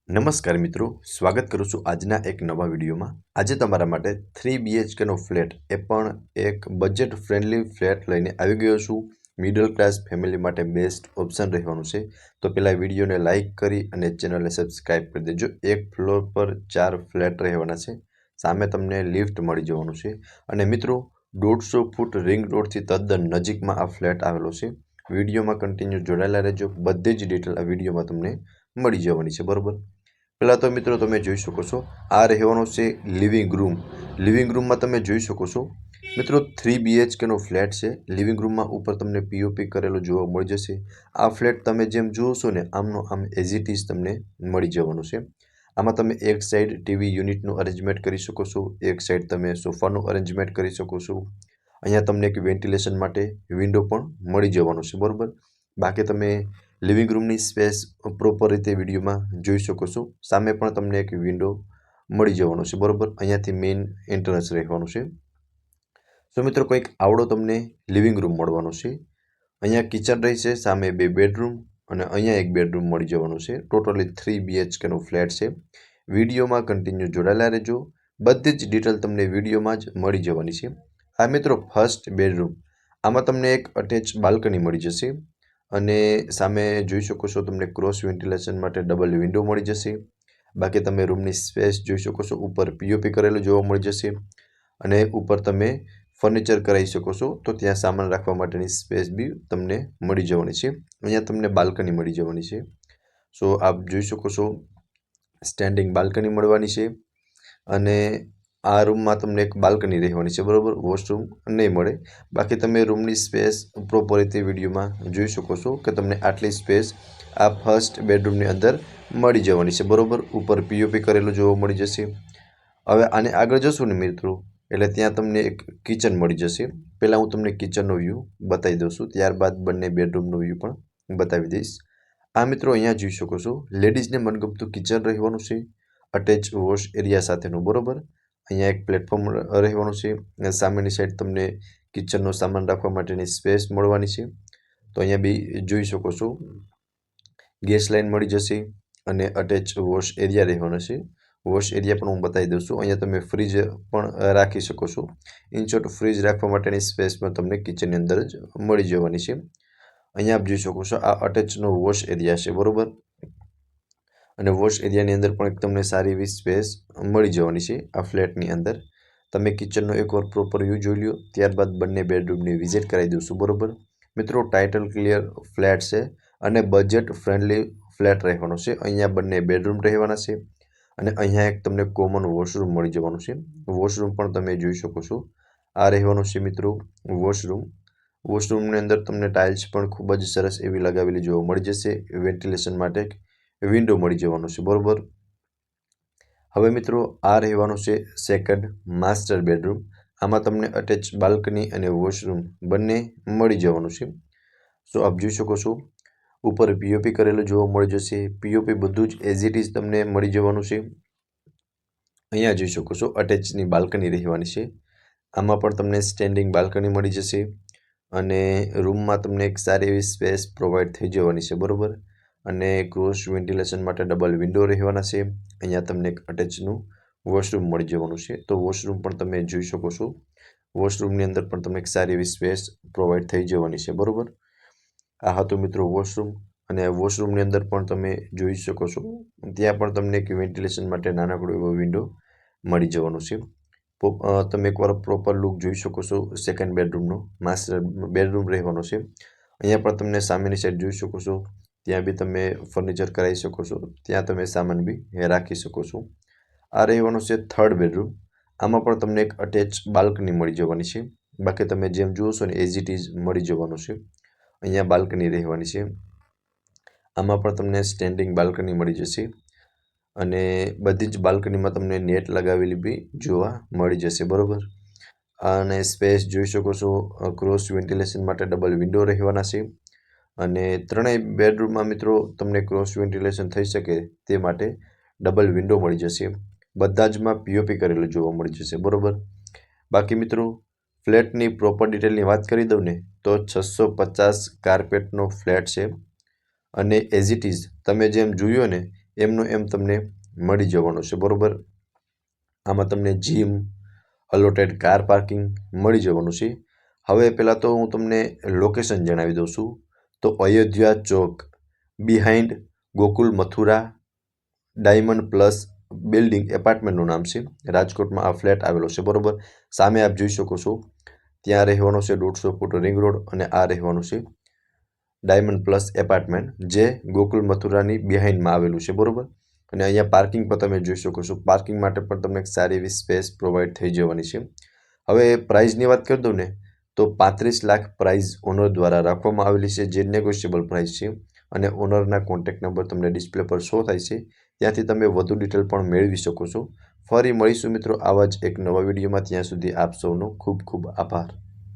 નમસ્કાર મિત્રો, સ્વાગત કરું છું આજના એક નવા વિડીયોમાં। આજે તમારા માટે 3 BHKનો ફ્લેટ એ પણ એક બજેટ ફ્રેન્ડલી ફ્લેટ લઈને આવી ગયો છું। મિડલ ક્લાસ ફેમિલી માટે બેસ્ટ ઓપ્શન રહેવાનું છે। તો પહેલાં વિડીયોને લાઇક કરી અને ચેનલને સબસ્ક્રાઈબ કરી દેજો। એક ફ્લોર પર 4 ફ્લેટ રહેવાના છે। સામે તમને લિફ્ટ મળી જવાનું છે અને મિત્રો 150 ફૂટ રિંગ રોડથી તદ્દન નજીકમાં આ ફ્લેટ આવેલો છે। વિડીયોમાં કન્ટિન્યુ જોડાયેલા રહેજો, બધી જ ડિટેલ આ વિડીયોમાં તમને મળી જવાની છે, બરોબર। પહેલાં તો મિત્રો તમે જોઈ શકો છો આ રહેવાનો છે લિવિંગ રૂમ। લિવિંગ રૂમમાં તમે જોઈ શકો છો મિત્રો 3 BHKનો ફ્લેટ છે। લિવિંગ રૂમમાં ઉપર તમને પીઓપી કરેલો જોવા મળી જશે। આ ફ્લેટ તમે જેમ જોશો ને આમનો આમ એઝ ઇટ ઇઝ તમને મળી જવાનું છે। આમાં તમે એક સાઈડ ટીવી યુનિટનું અરેન્જમેન્ટ કરી શકો છો, એક સાઈડ તમે સોફાનું અરેન્જમેન્ટ કરી શકો છો। અહીંયા તમને એક વેન્ટિલેશન માટે વિન્ડો પણ મળી જવાનું છે, બરાબર। બાકી તમે લિવિંગ રૂમની સ્પેસ પ્રોપર રીતે વિડીયોમાં જોઈ શકો છો। સામે પણ તમને એક વિન્ડો મળી જવાનો છે, બરોબર। અહીંયાથી મેઇન એન્ટ્રન્સ રહેવાનું છે। તો મિત્રો કંઈક આવડો તમને લિવિંગ રૂમ મળવાનો છે। અહીંયા કિચન રહેશે, સામે 2 બેડરૂમ અને અહીંયા એક બેડરૂમ મળી જવાનું છે। ટોટલી 3 BHKનો ફ્લેટ છે। વિડીયોમાં કન્ટિન્યુ જોડાયેલા રહેજો, બધી જ ડિટેલ તમને વિડીયોમાં જ મળી જવાની છે। આ મિત્રો ફર્સ્ટ બેડરૂમ, આમાં તમને એક અટેચ બાલ્કની મળી જશે અને સામે જોઈ શકો છો તમને ક્રોસ વેન્ટિલેશન માટે ડબલ વિન્ડો મળી જશે। બાકી તમે રૂમની સ્પેસ જોઈ શકો છો, ઉપર પીઓપી કરેલું જોવા મળી જશે અને ઉપર તમે ફર્નિચર કરાવી શકો છો, તો ત્યાં સામાન રાખવા માટેની સ્પેસ બી તમને મળી જવાની છે। અહીંયા તમને બાલ્કની મળી જવાની છે। સો આપ જોઈ શકો છો સ્ટેન્ડિંગ બાલ્કની મળવાની છે અને આ રૂમમાં તમને એક બાલ્કની રહેવાની છે, બરોબર। વોશરૂમ નહીં મળે। બાકી તમે રૂમની સ્પેસ પ્રોપર રીતે વિડીયોમાં જોઈ શકો છો કે તમને આટલી સ્પેસ આ ફર્સ્ટ બેડરૂમની અંદર મળી જવાની છે, બરોબર। ઉપર પીઓપી કરેલું જોવા મળી જશે। હવે આને આગળ જશું ને મિત્રો, એટલે ત્યાં તમને એક કિચન મળી જશે। પહેલાં હું તમને કિચનનો વ્યૂ બતાવી દઉં છું, ત્યારબાદ બંને બેડરૂમનો વ્યૂ પણ બતાવી દઈશ। આ મિત્રો અહીંયા જોઈ શકો છો લેડીઝને મનગમતું કિચન રહેવાનું છે, અટેચ વોશ એરિયા સાથેનું, બરોબર। અહીંયા એક પ્લેટફોર્મ રહેવાનું છે અને સામેની સાઈડ તમને કિચનનો સામાન રાખવા માટેની સ્પેસ મળવાની છે। તો અહીંયા બી જોઈ શકો છો ગેસ લાઇન મળી જશે અને અટેચ વોશ એરિયા રહેવાનો છે। વોશ એરિયા પણ હું બતાવી દઉં છું। અહીંયા તમે ફ્રીજ પણ રાખી શકો છો। ઇન શોર્ટ ફ્રીજ રાખવા માટેની સ્પેસ પણ તમને કિચનની અંદર જ મળી જવાની છે। અહીંયા આપ જોઈ શકો છો આ અટેચનો વોશ એરિયા છે, બરોબર। અને વોશ એરિયાની અંદર પણ એક તમને સારી એવી સ્પેસ મળી જવાની છે આ ફ્લેટની અંદર। તમે કિચનનો એકવાર પ્રોપર વ્યૂ જોઈ લો, ત્યારબાદ બંને બેડરૂમની વિઝિટ કરાવી દઉં, બરોબર। મિત્રો ટાઇટલ ક્લિયર ફ્લેટ છે અને બજેટ ફ્રેન્ડલી ફ્લેટ રહેવાનો છે। અહીંયા બંને બેડરૂમ રહેવાના છે અને અહીંયા એક તમને કોમન વોશરૂમ મળી જવાનું છે। વોશરૂમ પણ તમે જોઈ શકો છો આ રહેવાનું છે મિત્રો વોશરૂમ। વોશરૂમની અંદર તમને ટાઇલ્સ પણ ખૂબ જ સરસ એવી લગાવેલી જોવા મળી જશે। વેન્ટિલેશન માટે એક વિન્ડો મળી જવાનો છે, બરોબર। હવે મિત્રો આ રહેવાનું છે સેકન્ડ માસ્ટર બેડરૂમ। આમાં તમને અટેચ બાલ્કની અને વોશરૂમ બંને મળી જવાનું છે। સો આપ જોઈ શકો છો ઉપર પીઓપી કરેલું જોવા મળી જશે। પીઓપી બધું જ એઝ ઇટ ઇઝ તમને મળી જવાનું છે। અહીંયા જોઈ શકો છો અટેચની બાલ્કની રહેવાની છે। આમાં પણ તમને સ્ટેન્ડિંગ બાલ્કની મળી જશે અને રૂમમાં તમને એક સારી એવી સ્પેસ પ્રોવાઈડ થઈ જવાની છે, બરોબર। અને ક્રોસ વેન્ટિલેશન માટે ડબલ વિન્ડો રહેવાના છે। અહીંયા તમને એક અટેચનું વોશરૂમ મળી જવાનું છે। તો વોશરૂમ પણ તમે જોઈ શકો છો, વોશરૂમની અંદર પણ તમને એક સારી એવી સ્પેસ પ્રોવાઈડ થઈ જવાની છે, બરોબર। આ હતું મિત્રો વોશરૂમ અને વોશરૂમની અંદર પણ તમે જોઈ શકો છો ત્યાં પણ તમને એક વેન્ટિલેશન માટે નાનકડો એવો વિન્ડો મળી જવાનો છે। તમે એકવાર પ્રોપર લુક જોઈ શકો છો સેકન્ડ બેડરૂમનો, માસ્ટર બેડરૂમ રહેવાનો છે। અહીંયા પણ તમને સામેની સાઈડ જોઈ શકો છો, ત્યાં બી તમે ફર્નિચર કરાવી શકો છો, ત્યાં તમે સામાન બી રાખી શકો છો। આ રહેવાનું છે થર્ડ બેડરૂમ। આમાં પણ તમને એક અટેચ બાલ્કની મળી જવાની છે। બાકી તમે જેમ જુઓ છો ને એઝ ઇટ ઇઝ મળી જવાનું છે। અહીંયા બાલ્કની રહેવાની છે। આમાં પણ તમને સ્ટેન્ડિંગ બાલ્કની મળી જશે અને બધી જ બાલ્કનીમાં તમને નેટ લગાવેલી બી જોવા મળી જશે, બરોબર। અને સ્પેસ જોઈ શકો છો ક્રોસ વેન્ટિલેશન માટે ડબલ વિન્ડો રહેવાના છે અને ત્રણેય બેડરૂમમાં મિત્રો તમને ક્રોસ વેન્ટિલેશન થઈ શકે તે માટે ડબલ વિન્ડો મળી જશે। બધા જમાં પીઓપી કરેલું જોવા મળી જશે, બરોબર। બાકી મિત્રો ફ્લેટની પ્રોપર ડિટેલની વાત કરી દઉં ને તો 650 કાર્પેટનો ફ્લેટ છે અને એઝ ઇટ ઇઝ તમે જેમ જોયો ને એમનો એમ તમને મળી જવાનો છે, બરાબર. આમાં તમને જીમ, અલોટેડ કાર પાર્કિંગ મળી જવાનું છે. હવે પહેલાં તો હું તમને લોકેશન જણાવી દઉં છું. તો Ayodhya Chowk behind Gokul Mathura diamond plus building એપાર્ટમેન્ટનું નામ છે. રાજકોટમાં આ ફ્લેટ આવેલો છે, બરાબર. સામે આપ જોઈ શકો છો ત્યાં રહેવાનો છે 150 ફૂટ રિંગ રોડ, અને આ રહેવાનું છે ડાયમંડ પ્લસ એપાર્ટમેન્ટ, જે ગોકુલ મથુરાની બિહાઇન્ડમાં આવેલું છે, બરાબર. અને અહીંયા પાર્કિંગ પર તમે જોઈ શકો છો. પાર્કિંગ માટે પણ તમને એક સારી એવી સ્પેસ પ્રોવાઈડ થઈ જવાની છે. હવે પ્રાઇઝની વાત કરી દઉં ને, તો 35 લાખ પ્રાઇઝ ઓનર દ્વારા રાખવામાં આવેલી છે, જે નેગોશિયેબલ પ્રાઇસ છે. અને ઓનરના કોન્ટેક્ટ નંબર તમને ડિસ્પ્લે પર શો થાય છે, ત્યાંથી તમે વધુ ડિટેલ પણ મેળવી શકો છો. ફરી મળીશું મિત્રો આવા જ એક નવા વિડીયોમાં. ત્યાં સુધી આપ સૌનો ખૂબ ખૂબ આભાર.